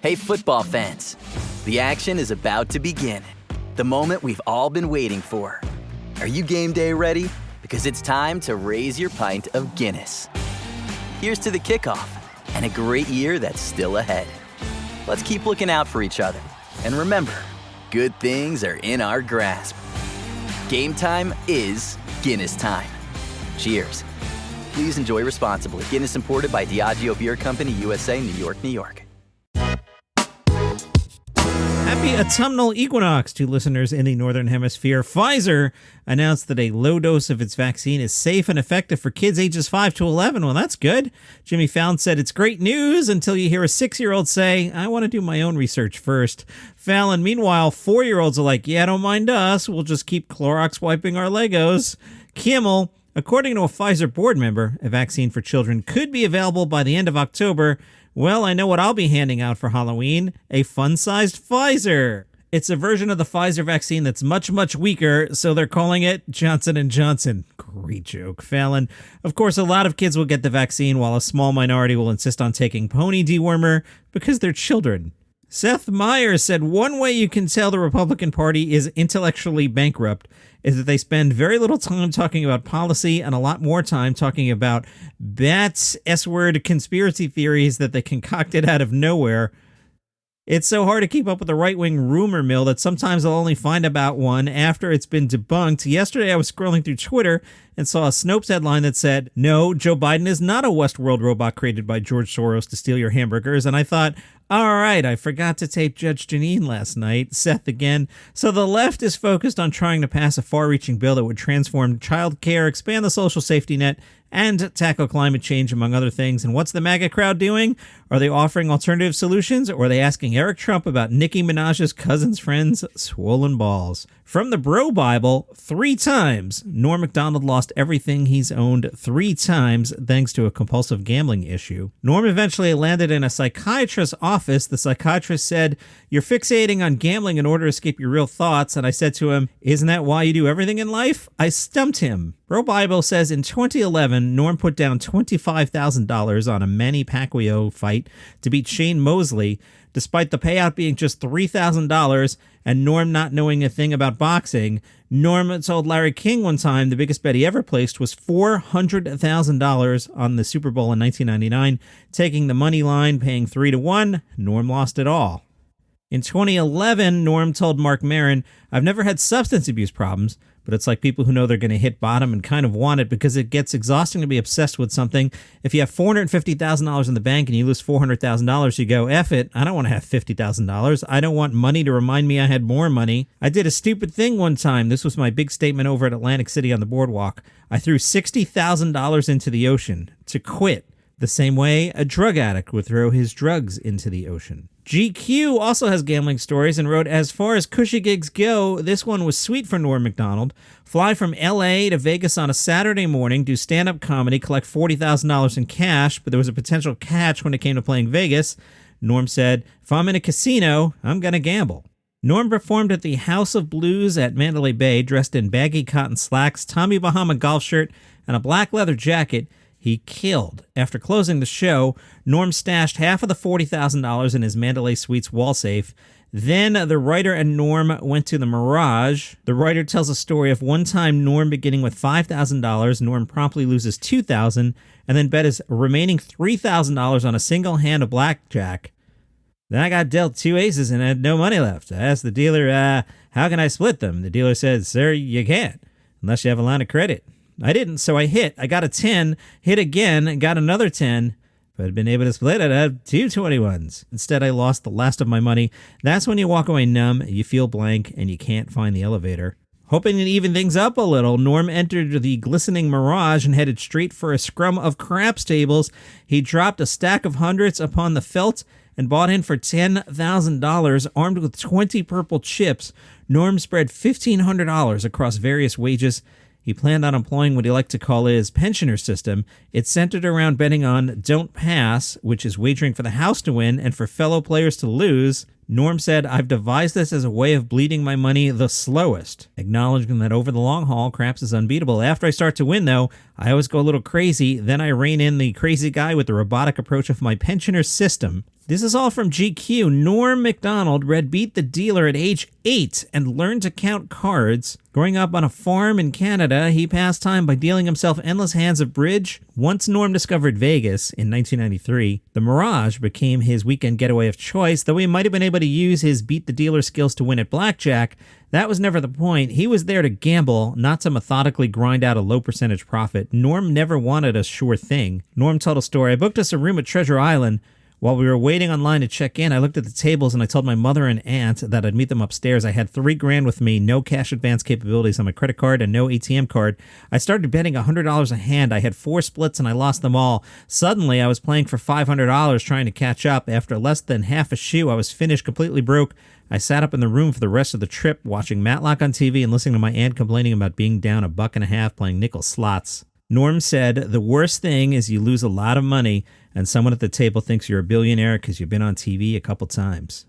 Hey, football fans. The action is about to begin. The moment we've all been waiting for. Are you game day ready? Because it's time to raise your pint of Guinness. Here's to the kickoff and a great year that's still ahead. Let's keep looking out for each other. And remember, good things are in our grasp. Game time is Guinness time. Cheers. Please enjoy responsibly. Guinness imported by Diageo Beer Company, USA, New York, New York. Happy autumnal equinox to listeners in the Northern Hemisphere. Pfizer announced that a low dose of its vaccine is safe and effective for kids ages 5 to 11. Well, that's good. Jimmy Fallon said it's great news until you hear a 6-year-old say, I want to do my own research first. Fallon, meanwhile, 4-year-olds are like, yeah, don't mind us. We'll just keep Clorox wiping our Legos. Kimmel, according to a Pfizer board member, a vaccine for children could be available by the end of October. Well, I know what I'll be handing out for Halloween, a fun-sized Pfizer. It's a version of the Pfizer vaccine that's much, much weaker, so they're calling it Johnson & Johnson. Great joke, Fallon. Of course, a lot of kids will get the vaccine, while a small minority will insist on taking pony dewormer because they're children. Seth Meyers said one way you can tell the Republican Party is intellectually bankrupt is that they spend very little time talking about policy and a lot more time talking about bats, S-word conspiracy theories that they concocted out of nowhere. It's so hard to keep up with the right-wing rumor mill that sometimes I'll only find about one after it's been debunked. Yesterday I was scrolling through Twitter and saw a Snopes headline that said, no, Joe Biden is not a Westworld robot created by George Soros to steal your hamburgers. And I thought, all right, I forgot to tape Judge Janine last night. Seth again. So the left is focused on trying to pass a far-reaching bill that would transform child care, expand the social safety net, and tackle climate change, among other things. And what's the MAGA crowd doing? Are they offering alternative solutions, or are they asking Eric Trump about Nicki Minaj's cousin's friend's swollen balls? From the Bro Bible, 3 times Norm Macdonald lost everything he's owned 3 times thanks to a compulsive gambling issue. Norm eventually landed in a psychiatrist's office. The psychiatrist said, you're fixating on gambling in order to escape your real thoughts. And I said to him, isn't that why you do everything in life? I stumped him. Bro Bible says in 2011, Norm put down $25,000 on a Manny Pacquiao fight to beat Shane Mosley, despite the payout being just $3,000 and Norm not knowing a thing about boxing. Norm told Larry King one time the biggest bet he ever placed was $400,000 on the Super Bowl in 1999, taking the money line, paying 3-1. Norm lost it all. In 2011, Norm told Mark Maron, I've never had substance abuse problems, but it's like people who know they're going to hit bottom and kind of want it because it gets exhausting to be obsessed with something. If you have $450,000 in the bank and you lose $400,000, you go, F it, I don't want to have $50,000. I don't want money to remind me I had more money. I did a stupid thing one time. This was my big statement over at Atlantic City on the boardwalk. I threw $60,000 into the ocean to quit, the same way a drug addict would throw his drugs into the ocean. GQ also has gambling stories and wrote, as far as cushy gigs go, this one was sweet for Norm Macdonald. Fly from L.A. to Vegas on a Saturday morning, do stand-up comedy, collect $40,000 in cash, but there was a potential catch when it came to playing Vegas. Norm said, if I'm in a casino, I'm going to gamble. Norm performed at the House of Blues at Mandalay Bay, dressed in baggy cotton slacks, Tommy Bahama golf shirt, and a black leather jacket. He killed. After closing the show, Norm stashed half of the $40,000 in his Mandalay Suites wall safe. Then the writer and Norm went to the Mirage. The writer tells a story of one time Norm beginning with $5,000. Norm promptly loses $2,000 and then bet his remaining $3,000 on a single hand of blackjack. Then I got dealt 2 aces and had no money left. I asked the dealer, how can I split them? The dealer said, sir, you can't, unless you have a line of credit. I didn't, so I hit. I got a 10, hit again, and got another 10. If I'd been able to split it, I'd have 2 21s. Instead, I lost the last of my money. That's when you walk away numb, you feel blank, and you can't find the elevator. Hoping to even things up a little, Norm entered the glistening Mirage and headed straight for a scrum of craps tables. He dropped a stack of hundreds upon the felt and bought in for $10,000, armed with 20 purple chips. Norm spread $1,500 across various wages. He planned on employing what he liked to call his pensioner system. It centered around betting on Don't Pass, which is wagering for the house to win and for fellow players to lose. Norm said, I've devised this as a way of bleeding my money the slowest, acknowledging that over the long haul, craps is unbeatable. After I start to win, though, I always go a little crazy. Then I rein in the crazy guy with the robotic approach of my pensioner's system. This is all from GQ. Norm Macdonald read Beat the Dealer at age 8 and learned to count cards. Growing up on a farm in Canada, he passed time by dealing himself endless hands of bridge. Once Norm discovered Vegas in 1993, the Mirage became his weekend getaway of choice. Though he might have been able to use his Beat the Dealer skills to win at blackjack, that was never the point. He was there to gamble, not to methodically grind out a low percentage profit. Norm never wanted a sure thing. Norm told a story. I booked us a room at Treasure Island. While we were waiting online to check in, I looked at the tables and I told my mother and aunt that I'd meet them upstairs. I had $3,000 with me, no cash advance capabilities on my credit card and no ATM card. I started betting $100 a hand. I had 4 splits and I lost them all. Suddenly, I was playing for $500 trying to catch up. After less than half a shoe, I was finished, completely broke. I sat up in the room for the rest of the trip, watching Matlock on TV and listening to my aunt complaining about being down $1.50 playing nickel slots. Norm said, the worst thing is you lose a lot of money and someone at the table thinks you're a billionaire because you've been on TV a couple times.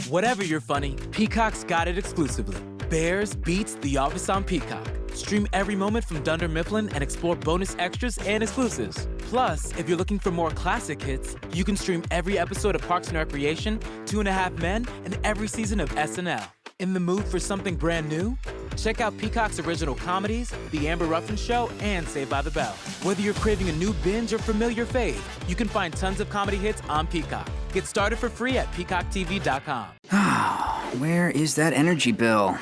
Whatever you're funny, Peacock's got it exclusively. Bears beats The Office on Peacock. Stream every moment from Dunder Mifflin and explore bonus extras and exclusives. Plus, if you're looking for more classic hits, you can stream every episode of Parks and Recreation, 2.5 Men, and every season of SNL. In the mood for something brand new? Check out Peacock's original comedies, The Amber Ruffin Show, and Saved by the Bell. Whether you're craving a new binge or familiar fave, you can find tons of comedy hits on Peacock. Get started for free at peacocktv.com. Where is that energy bill?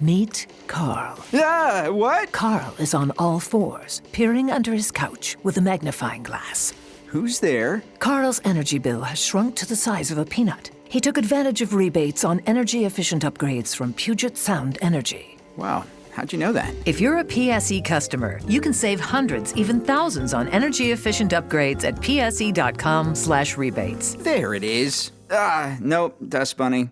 Meet Carl. Yeah, what? Carl is on all fours, peering under his couch with a magnifying glass. Who's there? Carl's energy bill has shrunk to the size of a peanut. He took advantage of rebates on energy-efficient upgrades from Puget Sound Energy. Wow, how'd you know that? If you're a PSE customer, you can save hundreds, even thousands on energy-efficient upgrades at pse.com/rebates. There it is. Nope, Dust Bunny.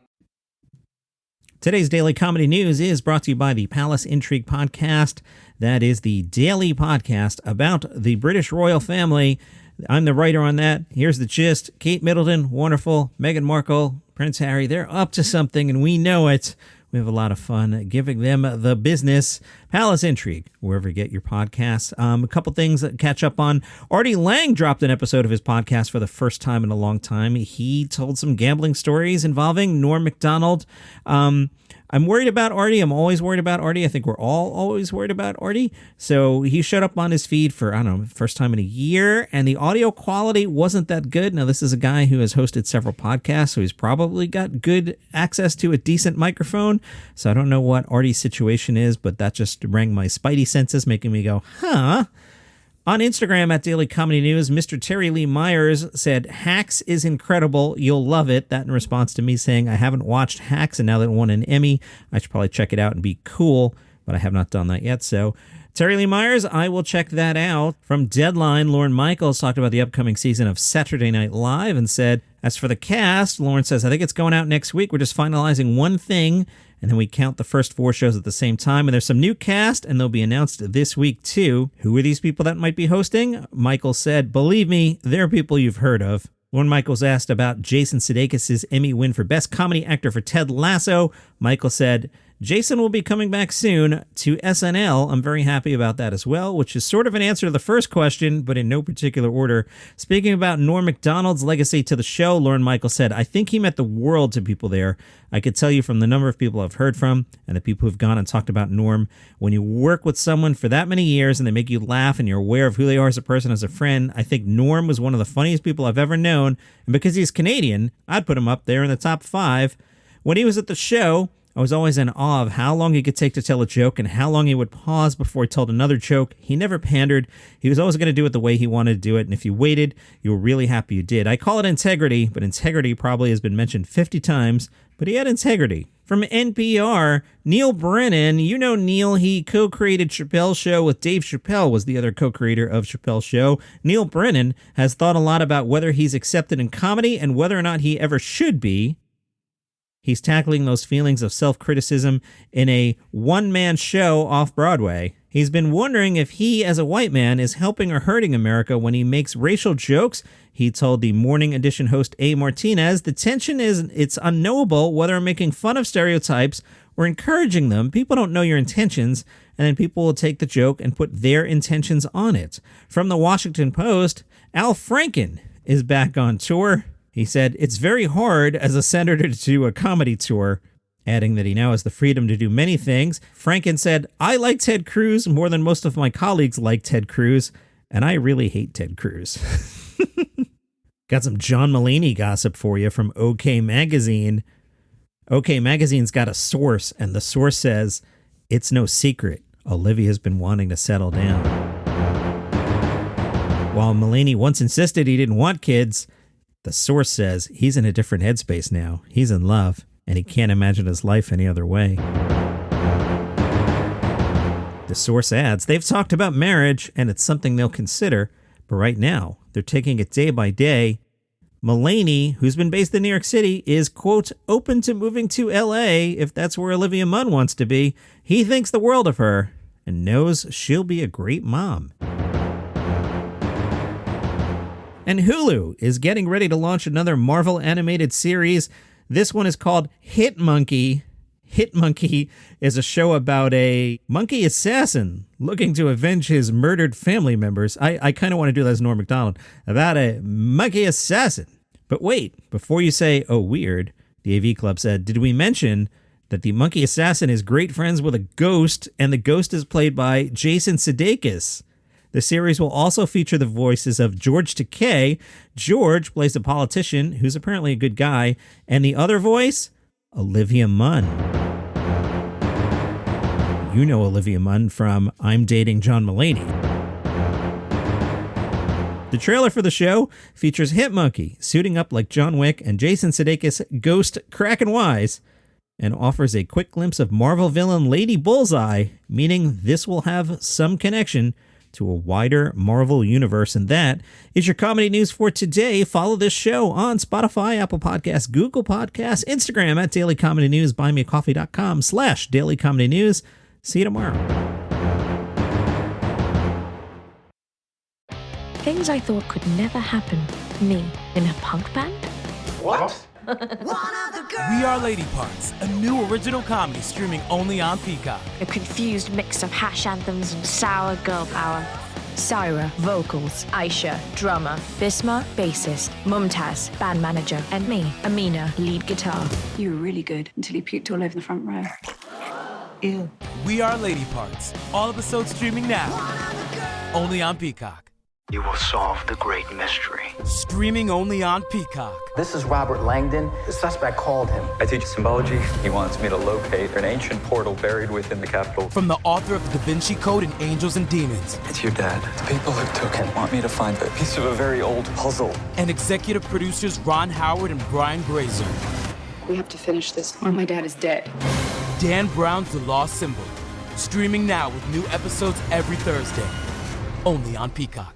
Today's Daily Comedy News is brought to you by the Palace Intrigue Podcast. That is the daily podcast about the British royal family. I'm the writer on that. Here's the gist. Kate Middleton, wonderful. Meghan Markle, Prince Harry, they're up to something, and we know it. We have a lot of fun giving them the business. Palace Intrigue, wherever you get your podcasts. A couple things that catch up on. Artie Lang dropped an episode of his podcast for the first time in a long time. He told some gambling stories involving Norm Macdonald. I'm worried about Artie. I'm always worried about Artie. I think we're all always worried about Artie. So he showed up on his feed for, first time in a year, and the audio quality wasn't that good. Now, this is a guy who has hosted several podcasts, so he's probably got good access to a decent microphone. So I don't know what Artie's situation is, but that just rang my spidey senses, making me go, huh? On Instagram at Daily Comedy News, Mr. Terry Lee Myers said, Hacks is incredible. You'll love it. That in response to me saying, I haven't watched Hacks, and now that it won an Emmy, I should probably check it out and be cool, but I have not done that yet. So Terry Lee Myers, I will check that out. From Deadline, Lorne Michaels talked about the upcoming season of Saturday Night Live and said, as for the cast, Lorne says, I think it's going out next week. We're just finalizing one thing, and then we count the first 4 shows at the same time. And there's some new cast, and they'll be announced this week, too. Who are these people that might be hosting? Michael said, believe me, they're people you've heard of. Lorne Michaels asked about Jason Sudeikis' Emmy win for Best Comedy Actor for Ted Lasso. Michael said, Jason will be coming back soon to SNL. I'm very happy about that as well, which is sort of an answer to the first question, but in no particular order. Speaking about Norm Macdonald's legacy to the show, Lorne Michaels said, I think he meant the world to people there. I could tell you from the number of people I've heard from and the people who've gone and talked about Norm, when you work with someone for that many years and they make you laugh and you're aware of who they are as a person, as a friend, I think Norm was one of the funniest people I've ever known. And because he's Canadian, I'd put him up there in the top 5. When he was at the show, I was always in awe of how long he could take to tell a joke and how long he would pause before he told another joke. He never pandered. He was always going to do it the way he wanted to do it. And if you waited, you were really happy you did. I call it integrity, but integrity probably has been mentioned 50 times. But he had integrity. From NPR, Neil Brennan. You know Neil, he co-created Chappelle's Show with Dave Chappelle, was the other co-creator of Chappelle's Show. Neil Brennan has thought a lot about whether he's accepted in comedy and whether or not he ever should be. He's tackling those feelings of self-criticism in a one-man show off Broadway. He's been wondering if he, as a white man, is helping or hurting America when he makes racial jokes. He told the Morning Edition host A. Martinez, the tension is it's unknowable whether I'm making fun of stereotypes or encouraging them. People don't know your intentions, and then people will take the joke and put their intentions on it. From the Washington Post, Al Franken is back on tour. He said, "It's very hard as a senator to do a comedy tour," adding that he now has the freedom to do many things. Franken said, "I like Ted Cruz more than most of my colleagues like Ted Cruz, and I really hate Ted Cruz." Got some John Mulaney gossip for you from OK Magazine. OK Magazine's got a source, and the source says, "It's no secret Olivia's been wanting to settle down." While Mulaney once insisted he didn't want kids, the source says he's in a different headspace now. He's in love, and he can't imagine his life any other way. The source adds, they've talked about marriage, and it's something they'll consider, but right now, they're taking it day by day. Mulaney, who's been based in New York City, is, quote, open to moving to L.A. if that's where Olivia Munn wants to be. He thinks the world of her and knows she'll be a great mom. And Hulu is getting ready to launch another Marvel animated series. This one is called Hit Monkey. Hit Monkey is a show about a monkey assassin looking to avenge his murdered family members. I kind of want to do that as Norm Macdonald, about a monkey assassin. But wait, before you say, oh, weird, the AV Club said, did we mention that the monkey assassin is great friends with a ghost, and the ghost is played by Jason Sudeikis? The series will also feature the voices of George Takei. George plays a politician who's apparently a good guy, and the other voice, Olivia Munn. You know Olivia Munn from I'm Dating John Mulaney. The trailer for the show features Hit Monkey suiting up like John Wick and Jason Sudeikis ghost crackin' wise, and offers a quick glimpse of Marvel villain Lady Bullseye, meaning this will have some connection to a wider Marvel universe. And that is your comedy news for today. Follow this show on Spotify, Apple Podcasts, Google Podcasts, Instagram at Daily Comedy News, buymeacoffee.com/Daily Comedy News. See you tomorrow. Things I thought could never happen. Me in a punk band? What? We Are Lady Parts, a new original comedy streaming only on Peacock. A confused mix of hash anthems and sour girl power. Syra, vocals. Aisha, drummer. Bisma, bassist. Mumtaz, band manager. And me, Amina, lead guitar. You were really good until you puked all over the front row. Ew. We Are Lady Parts, all episodes streaming now. Only on Peacock. You will solve the great mystery. Streaming only on Peacock. This is Robert Langdon. The suspect called him. I teach symbology. He wants me to locate an ancient portal buried within the Capitol. From the author of The Da Vinci Code and Angels and Demons. It's your dad. The people who took him want me to find a piece of a very old puzzle. And executive producers Ron Howard and Brian Grazer. We have to finish this, or my dad is dead. Dan Brown's The Lost Symbol. Streaming now with new episodes every Thursday. Only on Peacock.